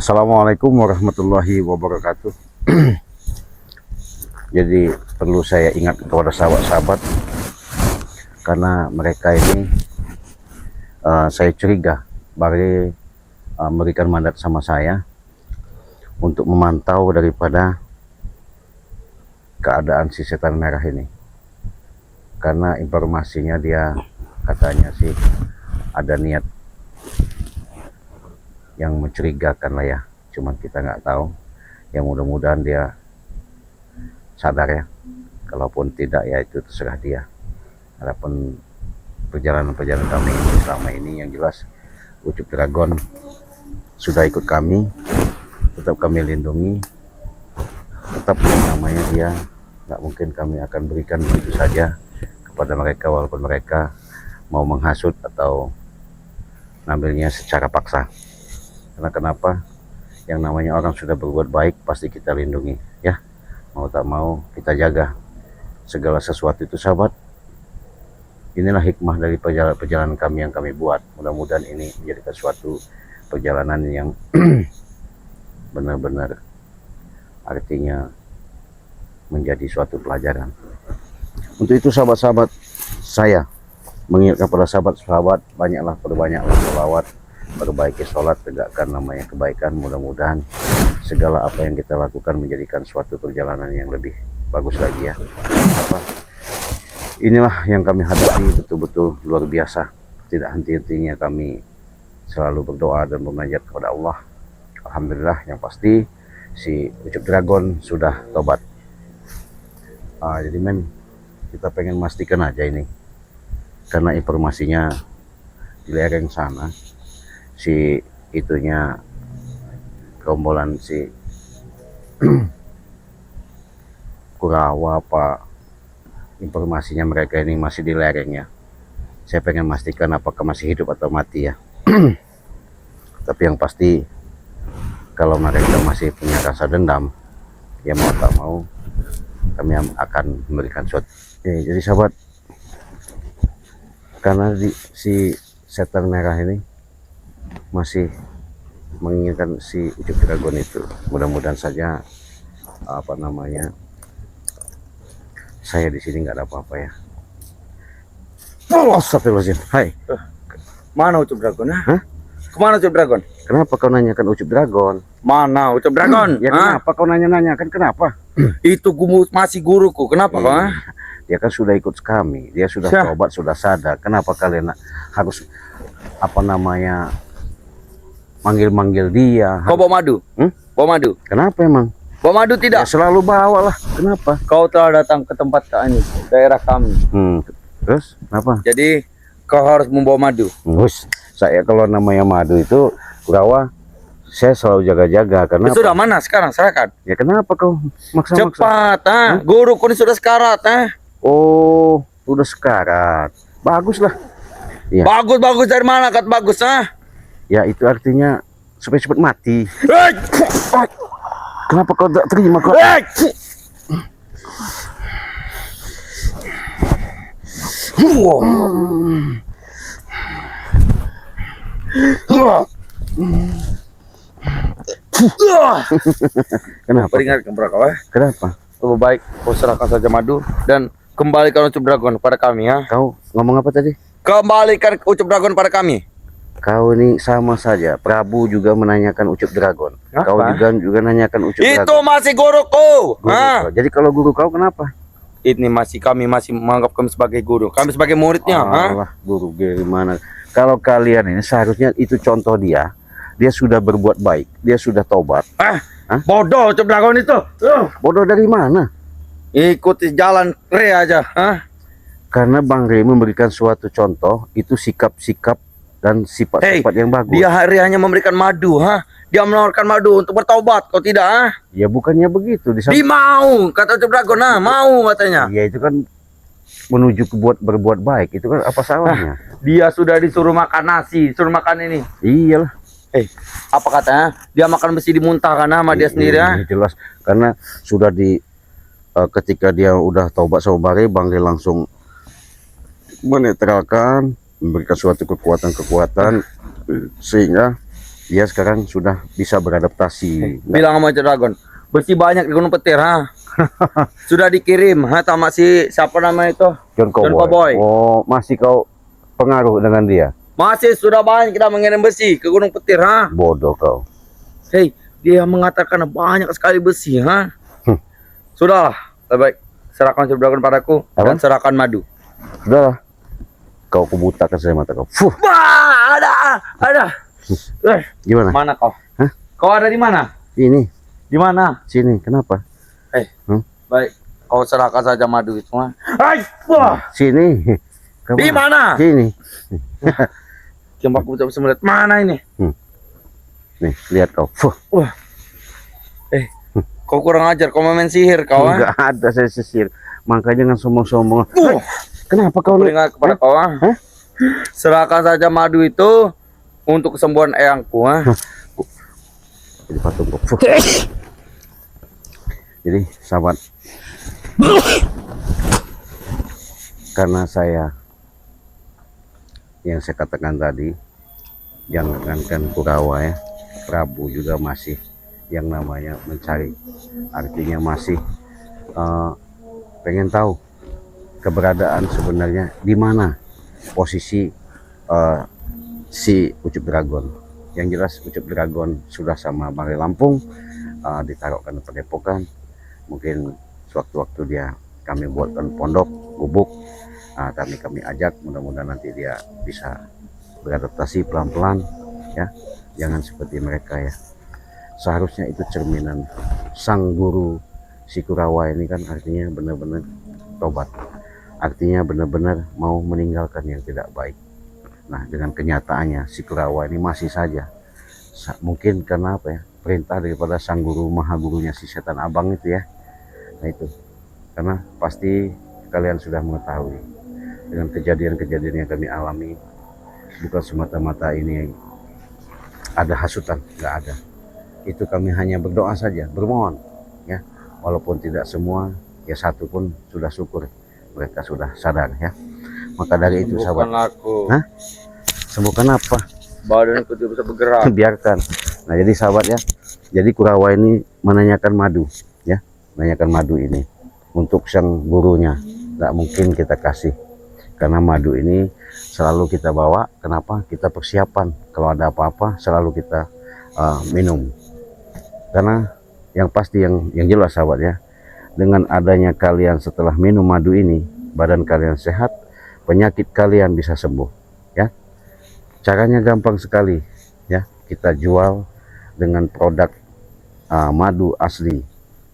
Assalamualaikum warahmatullahi wabarakatuh. Jadi perlu saya ingat kepada sahabat-sahabat, karena mereka ini saya curiga bagi memberikan mandat sama saya untuk memantau daripada keadaan si setan merah ini, karena informasinya dia katanya sih ada niat yang mencurigakan lah ya, cuman kita nggak tahu. Yang mudah-mudahan dia sadar ya, kalaupun tidak ya itu terserah dia. Adapun perjalanan kami selama ini, yang jelas Ucup Dragon sudah ikut kami, tetap kami lindungi, tetap yang namanya dia nggak mungkin kami akan berikan begitu saja kepada mereka, walaupun mereka mau menghasut atau ngambilnya secara paksa. Karena kenapa? Yang namanya orang sudah berbuat baik pasti kita lindungi ya, mau tak mau kita jaga segala sesuatu itu, sahabat. Inilah hikmah dari perjalanan kami yang kami buat. Mudah-mudahan ini menjadikan suatu perjalanan yang benar-benar artinya menjadi suatu pelajaran. Untuk itu sahabat-sahabat, saya mengingatkan kepada sahabat-sahabat, perbanyaklah sholawat, perbaiki sholat, tegakkan namanya kebaikan. Mudah-mudahan segala apa yang kita lakukan menjadikan suatu perjalanan yang lebih bagus lagi ya. Inilah yang kami hadapi, betul-betul luar biasa. Tidak henti-hentinya kami selalu berdoa dan memanjat kepada Allah. Alhamdulillah, yang pasti si Ucup Dragon sudah tobat. Jadi kita pengen memastikan aja ini, karena informasinya di lereng sana si itunya gerombolan si Kurawa apa, informasinya mereka ini masih di lereng ya. Saya pengen memastikan apakah masih hidup atau mati ya. Tapi yang pasti kalau mereka masih punya rasa dendam ya, mau tak mau kami akan memberikan suatu. Jadi sahabat, karena si setan merah ini masih menginginkan si Ucup Dragon itu, mudah-mudahan saja saya di sini nggak ada apa-apa ya. Astagfirullahaladzim. Hai, Mana Ucup Dragon? Hah? Kemana Ucup Dragon? Kenapa kau nanyakan Ucup Dragon? Mana Ucup Dragon? Ya kenapa kau nanya-nanyakan, kenapa? Itu masih guruku. Kenapa kok? Dia kan sudah ikut kami, dia sudah tobat, sudah sadar. Kenapa kalian harus manggil-manggil dia? Kau bawa madu? Bawa madu? Kenapa emang? Bawa madu tidak? Ya selalu bawa lah. Kenapa? Kau telah datang ke tempat kami, daerah kami. Terus kenapa? Jadi kau harus membawa madu. Saya kalau namanya madu itu Kurawa, saya selalu jaga-jaga. Karena sudah mana sekarang? Serahkan. Ya kenapa kau maksa-maksa? Cepat, guru kau ini sudah sekarat, Oh, udah sekarat. Bagus lah. Ya. Bagus dari mana kata bagus, Ya itu artinya supaya cepat mati. Kenapa kau tak terima kau? Kenapa? Peringatkan kau, Kenapa? lebih baik kau serahkan saja madu dan kembalikan Ucup Dragon pada kami ya. Kau ngomong apa tadi? Kembalikan Ucup Dragon pada kami. Kau ini sama saja. Prabu juga menanyakan Ucup Dragon. Apa? Kau juga nanyakan Ucup Dragon. Itu masih guruku. Jadi kalau guru kau kenapa? Ini kami masih menganggap kami sebagai guru. Kami sebagai muridnya. Allah, guru gimana? Kalau kalian ini seharusnya itu contoh dia. Dia sudah berbuat baik. Dia sudah tobat. Bodoh Ucup Dragon itu. Bodoh dari mana? Ikuti jalan Re aja. Karena Bang Re memberikan suatu contoh, itu sikap-sikap dan sifat-sifat yang bagus. Dia hanya memberikan madu, Dia menawarkan madu untuk bertaubat, kau tidak, Ya bukannya begitu. Dia mau, kata Ucup Dragon, mau katanya. Ya itu kan menuju berbuat baik, itu kan apa salahnya? Dia sudah disuruh makan nasi, disuruh makan ini. Iyalah. Apa katanya? Dia makan mesti dimuntahkan sama dia sendiri, Jelas, karena sudah ketika dia udah taubat sama Bang Re langsung menetralkan, memberikan suatu kekuatan sehingga Dia sekarang sudah bisa beradaptasi. Bilang sama Dragon, besi banyak di Gunung Petir, ha? Sudah dikirim, ha? Sama si siapa nama itu? John John Cowboy. Cowboy. Oh, masih kau pengaruh dengan dia? Masih sudah banyak kita mengirim besi ke Gunung Petir, ha? Bodoh kau. Hei, dia mengatakan banyak sekali besi, ha? Sudahlah, lebih baik serahkan si Dragon padaku dan serahkan madu. Sudahlah. Kau kebutakan saya mata kau. Fuh. Wah, ada. Gimana? Mana kau? Hah? Kau ada di mana? Ini, Di mana? sini. Kenapa? Baik, kau serahkan saja madu itu, ha? Wah, Sini. Kamu di mana? Sini. Coba aku bisa melihat mana ini. Nih, lihat kau. Fuh. Kau kurang ajar, kau main sihir kau, ha? Enggak ada saya sisir. Makanya jangan sombong-sombong. Kenapa kau Peringat kepada kau, ha? Serahkan saja madu itu untuk kesembuhan eyangku, ha? Jadi patung kau. Fuh. Jadi sahabat, karena saya yang saya katakan tadi, jangankan Kurawa ya, Prabu juga masih yang namanya mencari, artinya masih pengen tahu keberadaan sebenarnya di mana posisi si Ucup Dragon. Yang jelas Ucup Dragon sudah sama Bang Lampung, ditaruhkan ke Padepokan. Mungkin sewaktu-waktu dia kami buatkan pondok, gubuk, kami ajak, mudah-mudahan nanti dia bisa beradaptasi pelan-pelan ya, jangan seperti mereka ya. Seharusnya itu cerminan sang guru si Kurawa ini kan, artinya benar-benar tobat, artinya benar-benar mau meninggalkan yang tidak baik. Nah, dengan kenyataannya si Kurawa ini masih saja mungkin karena apa ya, perintah daripada sang guru maha gurunya si setan abang itu ya. Nah itu, karena pasti kalian sudah mengetahui dengan kejadian-kejadian yang kami alami, bukan semata-mata ini ada hasutan, nggak ada. Itu kami hanya berdoa saja, bermohon ya, walaupun tidak semua ya, satu pun sudah syukur mereka sudah sadar ya. Maka dari itu sahabat, aku. Hah? Sembuhkan apa? Badanku tidak bisa bergerak. Biarkan. Nah jadi sahabat ya, jadi Kurawa ini menanyakan madu ya, menanyakan madu ini untuk sang gurunya. Nggak mungkin kita kasih, karena madu ini selalu kita bawa. Kenapa? Kita persiapan kalau ada apa-apa selalu kita minum. Karena yang pasti yang jelas sahabat ya, dengan adanya kalian setelah minum madu ini, badan kalian sehat, penyakit kalian bisa sembuh ya. Caranya gampang sekali ya, kita jual dengan produk madu asli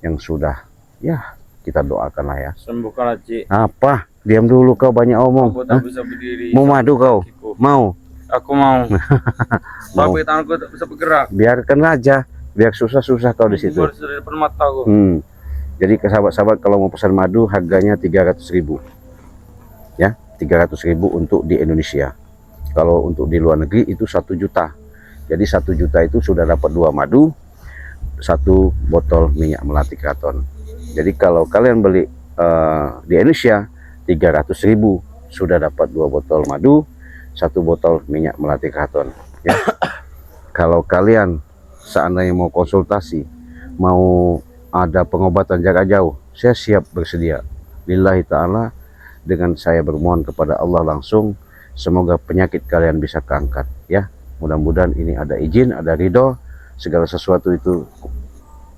yang sudah ya, kita doakanlah ya. Sembuhkanlah, Ci. Apa? Diam dulu kau, banyak omong. Aku tak bisa berdiri. Mau madu kau? Mau? Aku mau. Mau. Tapi tanganku tak bisa bergerak. Biarkan aja, biar susah-susah kau di situ. Baru sudah depan mataku. Jadi ke sahabat-sahabat kalau mau pesan madu harganya 300.000 ya, 300.000 untuk di Indonesia. Kalau untuk di luar negeri itu 1 juta. Jadi 1 juta itu sudah dapat 2 madu, 1 botol minyak melati keraton. Jadi kalau kalian beli di Indonesia 300.000 sudah dapat 2 botol madu, 1 botol minyak melati keraton ya. Kalau kalian seandainya mau konsultasi, mau ada pengobatan jarak jauh, saya siap bersedia. Lillahi ta'ala, dengan saya bermohon kepada Allah langsung, semoga penyakit kalian bisa keangkat ya. Mudah-mudahan ini ada izin, ada ridho, segala sesuatu itu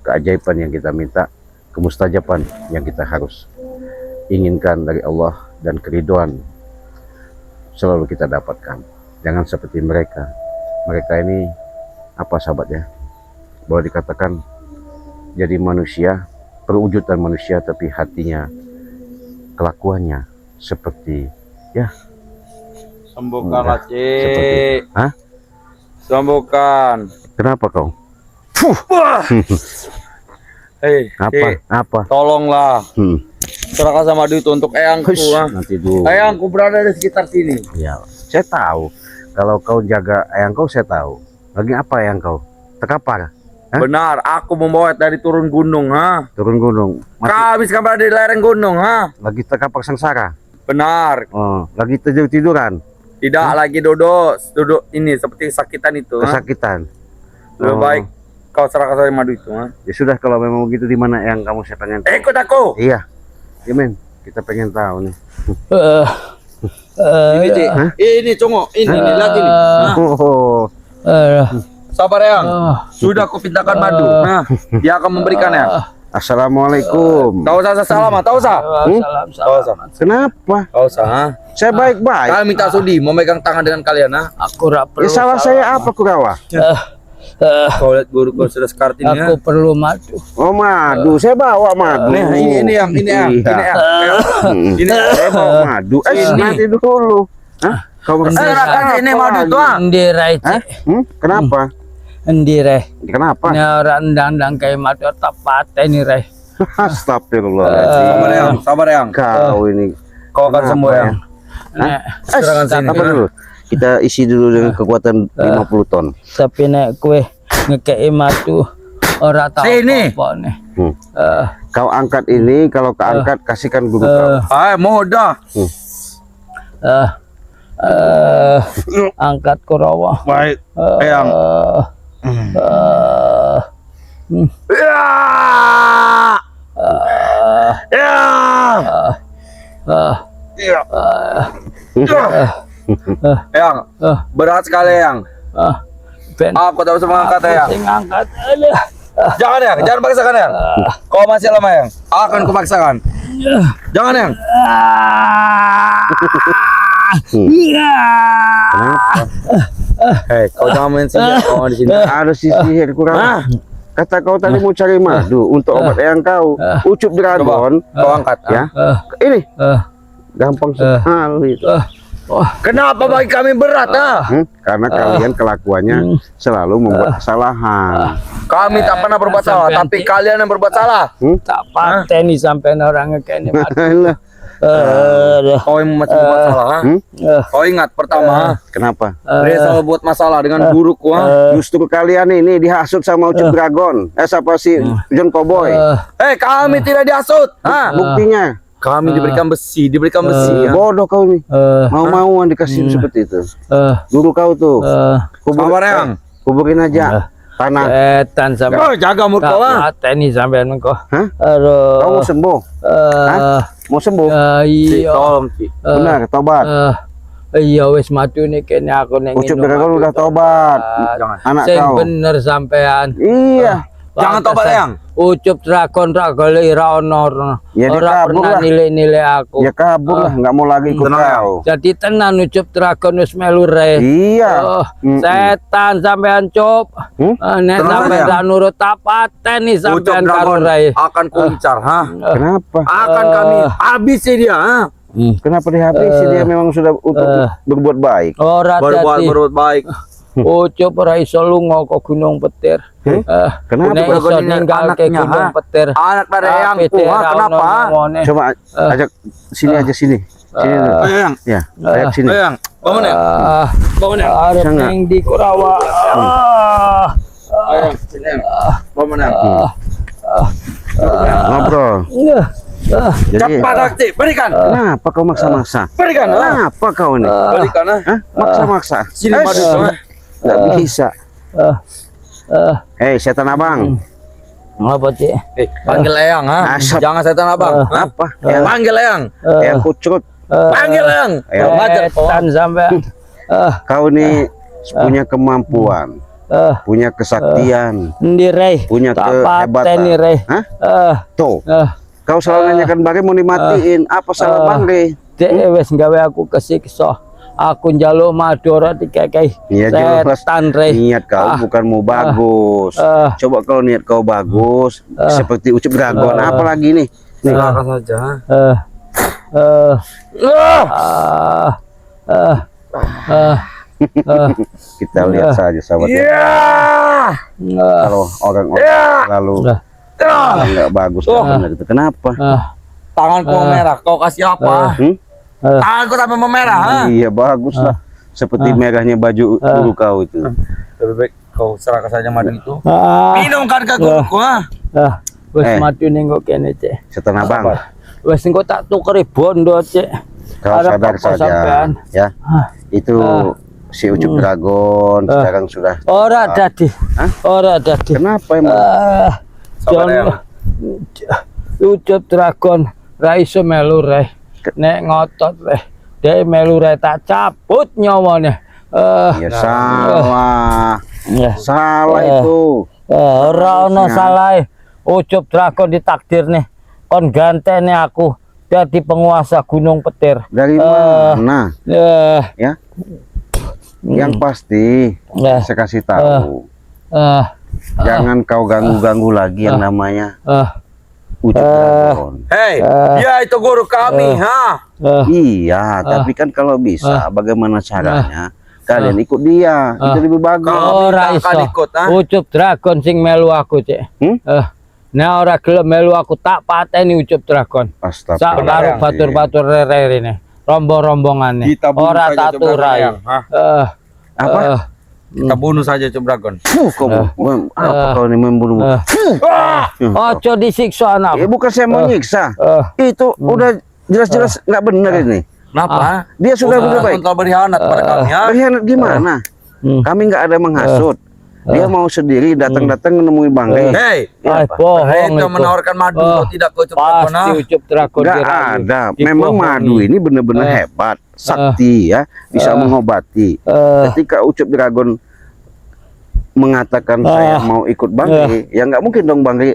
keajaiban yang kita minta, kemustajaban yang kita harus inginkan dari Allah, dan keridhoan selalu kita dapatkan. Jangan seperti mereka. Mereka ini apa sahabat ya, boleh dikatakan jadi manusia, perwujudan manusia, tapi hatinya, kelakuannya seperti ya. Sembuhkanlah, Ci. Seperti, hah? Sembuhkan. Kenapa kau? Hei, Apa? tolonglah. Serahkan sama madu itu untuk eyangku. Nanti dulu. Eyangku berada di sekitar sini. Ya, saya tahu. Kalau kau jaga eyang kau, saya tahu. Lagi apa eyang kau? Terkapar? Hah? Benar, aku membawa dari turun gunung, ha? Turun gunung. Kau habis berada di lereng gunung, ha? Lagi terkapar sengsara. Benar. Oh, lagi tiduran. Tidak lagi duduk ini seperti kesakitan itu. Kesakitan. Lebih baik kau serahkan saja madu itu. Ha? Ya sudah, kalau memang begitu, di mana yang kamu, saya pengen tahu. Ikut aku. Iya, ya men, kita pengen tahu nih. Ini Cik. Ini congok. Ini lagi nih. Nah, Oh, sabar yang. Sudah aku pintakan madu. Nah, dia akan memberikan ya. assalamualaikum. Tahu usah salam, tahu usah. Tahu usah. Kenapa? Tahu usah. Ha? Saya baik-baik. Kami minta sudi memegang tangan dengan kalian. Ha? Aku rak Ya perlu. salah saya apa, Kurawa? Kau lihat guru kau sudah sekartin ya. Aku perlu madu. Oh, madu. Saya bawa madu. Nih, ini yang. Iya. Ini Saya bawa madu. Nanti dulu. Hah? Kau serahkan ini madu itu. Ha? Ndirai Hah? cek. Kenapa? Ndirai. Kenapa? Ini orang dandang kayak madu tepat ini rai. Astagfirullahaladzim. Sabar yang. Kau ini. Kau akan sembuh Kenapa, yang. Nek, Serahkan sini. Apa dulu? Kita isi dulu dengan kekuatan 50 ton. tapi nek kue ngekei madu orang tahu Sini. apa nih. Hmm. Kau angkat ini, kalau keangkat kasihkan guru kau. Mudah. Angkat Kurawa. Baik. Yang. Ya. Ya. Ya. Yang. Berat sekali yang. Ben Aku tak bisa mengangkat yang. sing angkat. Aduh. Jangan yang. Jangan paksakan yang. Kau masih lama yang. Akan kupaksakan. Jangan yang. Iya. Hei, kau jangan main sini. Kau di sini. Ada sisir kurang. Kata kau tadi mau cari madu untuk obat yang kau. Ucup dragon. Kau angkat. Ya. Ini gampang Eh. sekali itu. Kenapa bagi kami berat? Karena kalian kelakuannya selalu membuat kesalahan. Kami tak pernah berbuat salah, Sampai tapi nanti. kalian yang berbuat salah. Tak pateni sampai orang ngekeni madu. Alah, Kau yang masih berbuat salah. Ha? Kau ingat pertama, kenapa? dia selalu buat masalah dengan guruku. Ha? Justru kalian ini dihasut sama Ucup Dragon. Siapa sih John Cowboy? Kami tidak dihasut. Ha? Buktinya Kami diberikan besi, ya. bodoh kau nih. Mau-mauan dikasih seperti itu. Guru kau tuh. Sabar yang. Kuburin aja tanah. Setan sampai Kau jaga mulut kau. Ha? pateni sampai engko. Hah? Aduh. Kau mau sembuh? Mau sembuh? Iya. Tolong, Ci. Benar, tobat. Iya wis madu nih kene aku neng Ucup Dragon udah tobat. Jangan. Anak sing kau. bener sampean. Iya. Jangan tobat yang. Ucup Dragon ira ono. Ya, dia Ora kabur pernah lah. nilai-nilai aku. Ya kabur lah, nggak mau lagi ikut Tenang, ya. kau. Jadi tenan Ucup Dragon wis melu re. Iya. Setan sampean cup. Nek Tenang sampean aja. tak nurut tak pateni Ucup sampean karo Dragon rai. akan kuncar. Ha? Kenapa? Akan kami habisi dia. Ha? Kenapa dihabisi? Dia memang sudah untuk berbuat baik. Ora dadi. Berbuat baik. Ucup ora iso lunga ke Gunung Petir. Kenapa? Nek iso Dragon ini ninggal ke anaknya, Gunung ha? Petir. Anak dari yang Tapi dia ra kenapa? ono ngomone. Coba ajak sini aja sini. Sini dulu. Ayo yang. Ya, ajak sini. Ayo yang. Bangun yang. Bangun yang. Arep Bisa nggak? ning di Kurawa. Ayo yang. Sini yang. Bangun yang. Ngobrol. Jadi, Cepat aktif. Berikan. kenapa kau maksa-maksa? Berikan. Ha? Kenapa kau nih? Berikan. Ha? Hah? Maksa-maksa? Sini Eh, madu. Ha? nggak bisa. Hei, setan abang. Apa cik? Panggil Eyang. Ha? Asap. Jangan setan abang. Ha? Apa? Panggil Eyang. Yang kucrut. Panggil Eyang. Eyang. Baca. Setan sampean. Kau nih punya kemampuan, punya kesaktian, Ndi rei. punya Tak pateni kehebatan. rei. Hah? Tuh, kau selalu nanyakan Bangre mau dimatiin. Apa salah Bangre? Dek wis gawe aku kesiksa. Aku njaluk madu ora dikekei. Iya, jelas. Setan rei. Niat kau bukan mau bagus. Coba kalau niat kau bagus, seperti Ucup Dragon. Apalagi nih? Nih, Silakan saja. kita lihat saja sahabat. Kalau orang-orang lalu nggak bagus, nggak benar itu. Kenapa? Tanganku merah. Kau kasih apa? Tanganku sampai memerah. Ha? Iya, bagus lah. Seperti merahnya baju guru kau itu. Lebih baik kau serahkan saja madu itu. Ah, Minumkan ke guruku. Ha? wis Eh. madu ning kok kene cek. Setan abang, Wis engko tak tukeri bondo cek. kau Arep sadar apa saja sampean? ya. Itu si Ucup Dragon sekarang sudah ora dadi. Hah? Ora dadi. Kenapa emang? Sabar ya. Ucup Dragon ra iso melu reh. Nek ngotot reh. Dia melu reh tak cabut nyawane. Ya salah. Salah Eh. itu. Ora ono Harusnya. salah. Ucup Dragon ditakdir nih. Kon gantene aku jadi penguasa Gunung Petir. Dari mana? Ya. Yang pasti saya kasih tahu. Jangan kau ganggu-ganggu lagi yang namanya Ucup Dragon. Hei, dia itu guru kami, ha? Iya, tapi kan kalau bisa bagaimana caranya kalian ikut dia, itu lebih bagus. Ora Kami tak akan iso. ikut, ha? Ucup Dragon sing melu aku, Cek. Nah ora gelem melu aku tak pateni Ucup Dragon. Sak karo Astagfirullahaladzim. batur-batur rere-rene. Rombong-rombongane. Kita bunuh Ora saja tak Ucup Dragon, turai. Yang, ha? Apa? Kita bunuh saja Ucup Dragon. Apa kau ini membunuh? Ojo disiksa anak. Bukan saya mau nyiksa. Itu udah jelas-jelas nggak benar ini. Kenapa? Dia sudah benar baik. Kontrol berkhianat pada kami, ha? Berkhianat gimana? Kami nggak ada menghasut. Dia mau sendiri datang-datang nemuin Bang Rey. Hei, Ay, bohong itu itu. menawarkan madu kau tidak ke Ucup Dragon, ha? Pasti Ucup Dragon Nggak dirayu. ada. Memang madu ini benar-benar hebat, sakti ya, bisa mengobati. Ketika Ucup Dragon mengatakan saya mau ikut Bang Rey, ya nggak mungkin dong Bang Rey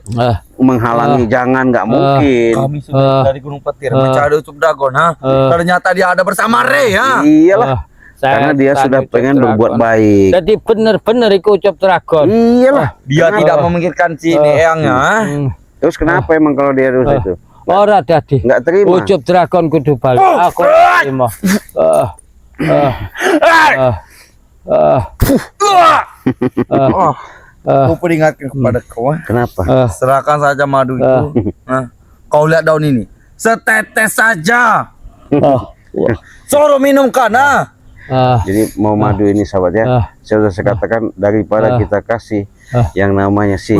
menghalangi, jangan, nggak mungkin. Kami sudah dari Gunung Petir mencari Ucup Dragon, ha? Ternyata dia ada bersama Rey, ha? Iyalah, karena dia sudah pengen berbuat baik. Jadi bener-bener ikut Ucup Dragon. Iyalah, Dia tidak memikirkan si Eyangnya, ha? terus kenapa emang kalau dia harus itu? Ora dadi. Nggak terima. Ucup Dragon kudu balik. Aku terima. Aku peringatkan kepada kau, ha? Kenapa? Serahkan saja madu itu. Nah, kau lihat daun ini, setetes saja. Suruh minumkan, ha? Jadi mau madu ini sahabat ya, saya sudah saya katakan daripada kita kasih yang namanya si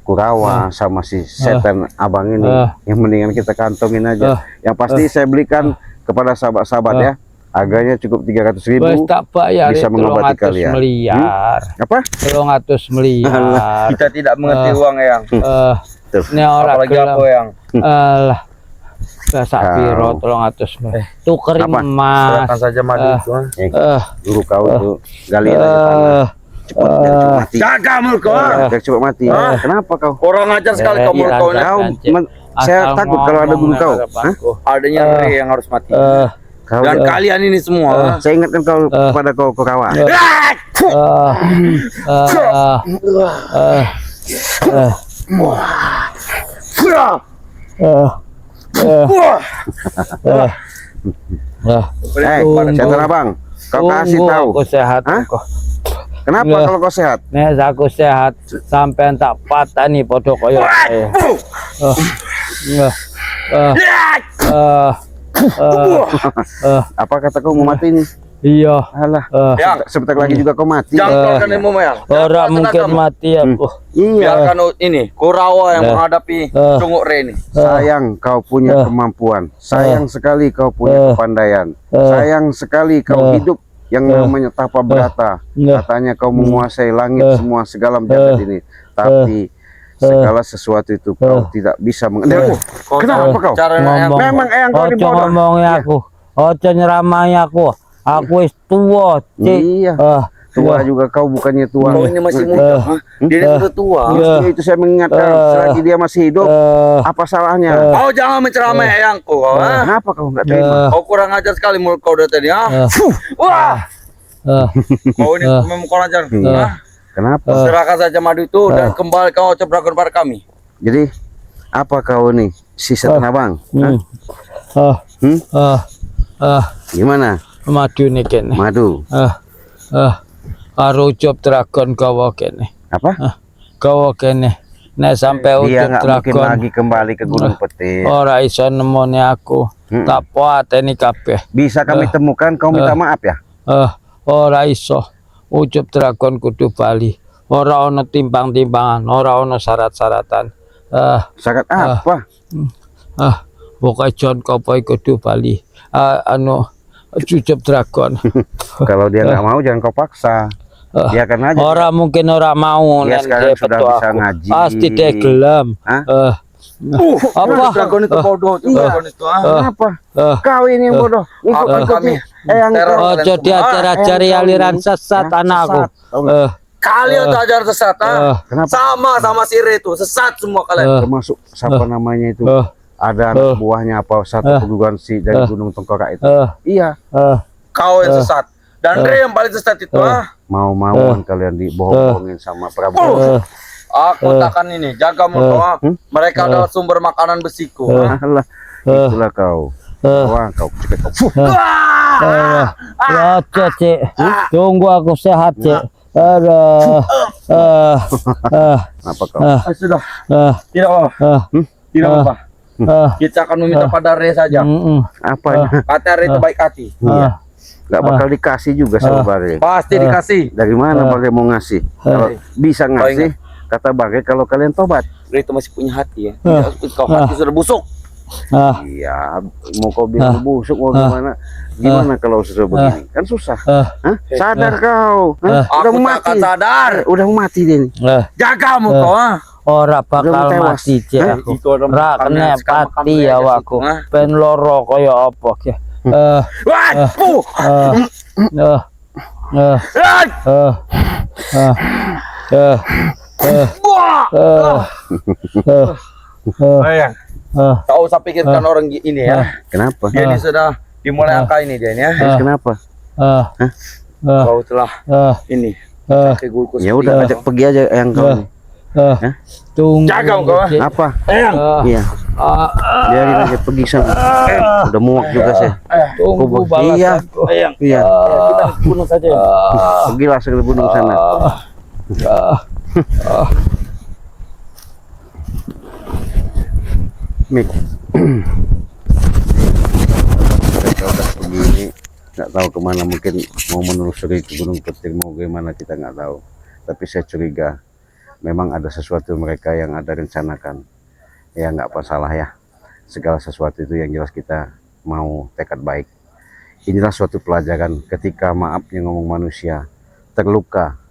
Kurawa sama si setan abang ini, yang mendingan kita kantongin aja. Yang pasti saya belikan kepada sahabat-sahabat ya, harganya cukup 300.000, Wes tak bayar bisa mengobati kalian. miliar. Apa? 300 miliar. Kita tidak mengerti uang, Eyang. Tuh. Ini orang Apalagi apa, Eyang? Alah. Bahasa piro 300 miliar. Tukerin Apa? emas. Serahkan saja madu itu, ha? Guru kau itu galian aja tanah. Cepat biar cepat mati. Jaga mulut kau, ha? Biar cepat mati. Kenapa kau? Kurang ajar sekali kau mulut kau, Kau, ha? saya takut kalau ada guru kau. Hah? Adanya Rey yang harus mati. Kau Dan kalian ini semua, ha? saya ingatkan kau kepada kau Kurawa. Setan abang, kau kasih tahu. Aku sehat. Hah? Kok. Kenapa kalau kau sehat? Nek aku sehat sampean tak patani padha kaya saya. Apa kata kau mau mati ini? Iya. Alah, Yang, sebentar lagi juga kau mati. jangan keluarkan ilmu, Eyang. Ora mungkin mati aku. Iya. Biarkan ini Kurawa yang menghadapi Cunguk Rey ini. Sayang kau punya kemampuan. Sayang sekali kau punya kepandaian. Sayang sekali kau hidup yang namanya tapa berata. Katanya kau menguasai langit semua segala jagat ini. Tapi segala sesuatu itu kau tidak bisa mengendalikan. Kenapa kau? Caranya Eyang. Memang Eyang kau Ojo dibodoh. ngomongi aku. Ojo nyeramai aku. Aku wis tuwa, Cik. Iya. Tua juga kau, bukannya tua. Kau ini masih muda, ha? Dia ini sudah tua. Mestinya itu saya mengingatkan selagi dia masih hidup. Apa salahnya? Kau jangan menceramai Eyangku, ha? Kenapa kau nggak terima? Kau kurang ajar sekali mulut kau dari tadi, ha? Wah, kau ini memang kurang ajar. Ha? Kenapa? Serahkan saja madu itu dan kembali kau Ucup Dragon pada kami. Jadi apa kau nih, si setan abang? Hah? Gimana? Madu nih kene. Madu? Karo Ucup Dragon gawa kene. Apa? Gawa kene. Nek sampai Dia Ucup nggak mungkin Dragon lagi kembali ke Gunung Petir. ora iso nemoni aku. Tak pateni kabeh. Bisa kami temukan, kau minta maaf ya? Ora iso. Ucup Dragon kudu bali. Ora ono timbang-timbangan, ora ono syarat-syaratan. Syarat apa? Pokoknya John Kopoy kudu bali. cucup dragon. Kalau dia nggak mau jangan kau paksa. Biarkan aja. Orang mungkin orang mau Dia nek sekarang dia sudah petua bisa aku. ngaji. Pasti dia gelam. Hah? Apa? Dragon itu bodoh tuh, dragon itu. Kenapa? Kau ini yang bodoh. Ikut kami. yang Teror. Ojo diajar-ajari aliran sesat anakku. Kalian tak ajar sesat, Kenapa? sama si Re itu sesat semua kalian. Termasuk siapa namanya itu? Ada anak buahnya apa satu perguruan si dari Gunung Tengkorak itu. Iya. Kau yang sesat. Dan Re yang paling sesat itu. Mau-mauan kalian dibohong-bohongin sama Prabowo. Aku takkan ini jaga mulut. Mereka adalah sumber makanan besiku. Alah, itulah kau. Wah, kau cekek kau. Ojo cek. Tunggu aku sehat cek. Aduh. Apa kau? Sudah. Tidak apa. Tidak apa. Kita akan meminta pada Re saja. Apanya? Kata Re itu baik hati. Iya. Gak bakal dikasih juga sama Bare. Pasti dikasih. Dari mana Bare mau ngasih? Kalau bisa ngasih, kata Bare kalau kalian tobat. Re itu masih punya hati ya. Kau hati sudah busuk. Iya, mau kau bilang busuk mau gimana? Gimana kalau susah begini? Kan susah. Hah? Sadar kau. Hah? Udah Aku tak mati. akan sadar. Udah mati dia nih. Jaga mu kau. Ora bakal Udah tewas. mati cek aku. Ra kena pati ya aku. Ben loro kaya apa ke. Sayang. Kau usah pikirkan orang ini ya. Kenapa? Dia ini sudah dimulai angka ini dia ya. Terus kenapa? Kau telah ini. Ya udah ajak pergi aja yang kau nih. Tunggu. Jaga kau. Apa? Iya. Biarin aja pergi sana. Udah muak juga saya. Tunggu balasanku. Iya. Kita bunuh saja. Pergilah segera gunung sana. Mik. Mereka udah begini, nggak tahu kemana, mungkin mau menelusuri ke Gunung Petir mau gimana kita nggak tahu. Tapi saya curiga memang ada sesuatu mereka yang ada rencanakan. Ya nggak apa salah ya. Segala sesuatu itu yang jelas kita mau tekad baik. Inilah suatu pelajaran ketika maafnya ngomong manusia terluka,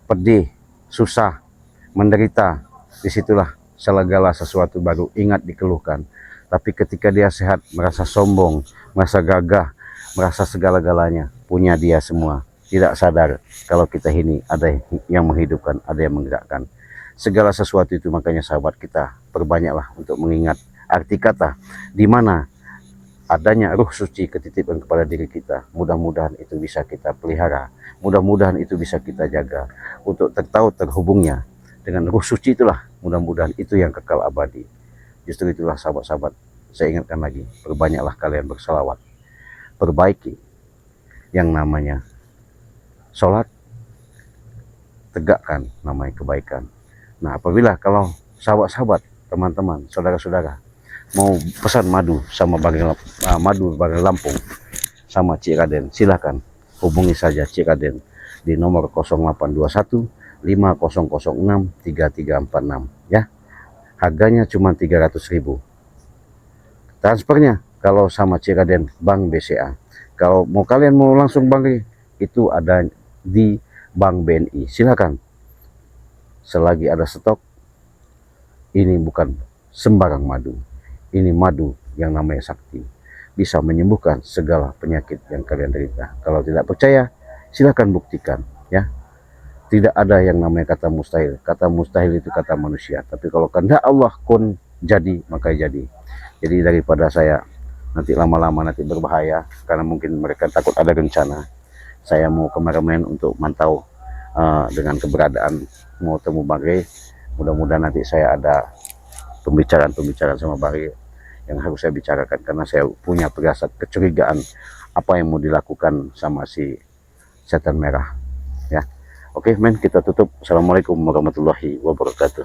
pedih, susah, menderita, disitulah segala sesuatu baru ingat dikeluhkan. Tapi ketika dia sehat, merasa sombong, merasa gagah, merasa segala-galanya punya dia semua, tidak sadar kalau kita ini ada yang menghidupkan, ada yang menggerakkan segala sesuatu itu. Makanya sahabat kita, perbanyaklah untuk mengingat arti kata di mana adanya ruh suci ketitipan kepada diri kita. Mudah-mudahan itu bisa kita pelihara, mudah-mudahan itu bisa kita jaga untuk tertahu terhubungnya dengan ruh suci itulah. Mudah-mudahan itu yang kekal abadi. Justru itulah sahabat-sahabat, saya ingatkan lagi, perbanyaklah kalian berselawat, perbaiki yang namanya sholat, tegakkan namanya kebaikan. Nah, apabila kalau sahabat-sahabat, teman-teman, saudara-saudara mau pesan madu sama madu Bagel Lampung sama Cik Raden, silahkan hubungi saja Cik Raden di nomor 0821 5006 3346 ya. Harganya cuma 300.000. Transfernya kalau sama Cik Raden Bank BCA. Kalau mau kalian mau langsung bank itu ada di Bank BNI. Silakan. Selagi ada stok, ini bukan sembarang madu. Ini madu yang namanya sakti. Bisa menyembuhkan segala penyakit yang kalian derita. Kalau tidak percaya, silakan buktikan ya. Tidak ada yang namanya kata mustahil. Kata mustahil itu kata manusia. Tapi kalau kehendak Allah kun jadi, maka jadi. Jadi daripada saya nanti lama-lama nanti berbahaya, karena mungkin mereka takut ada rencana, saya mau kameramen untuk mantau dengan keberadaan mau temu Bagre. Mudah-mudahan nanti saya ada pembicaraan sama Bagre yang harus saya bicarakan, karena saya punya perasaan kecurigaan apa yang mau dilakukan sama si setan merah ya. Oke men, kita tutup. Assalamualaikum warahmatullahi wabarakatuh.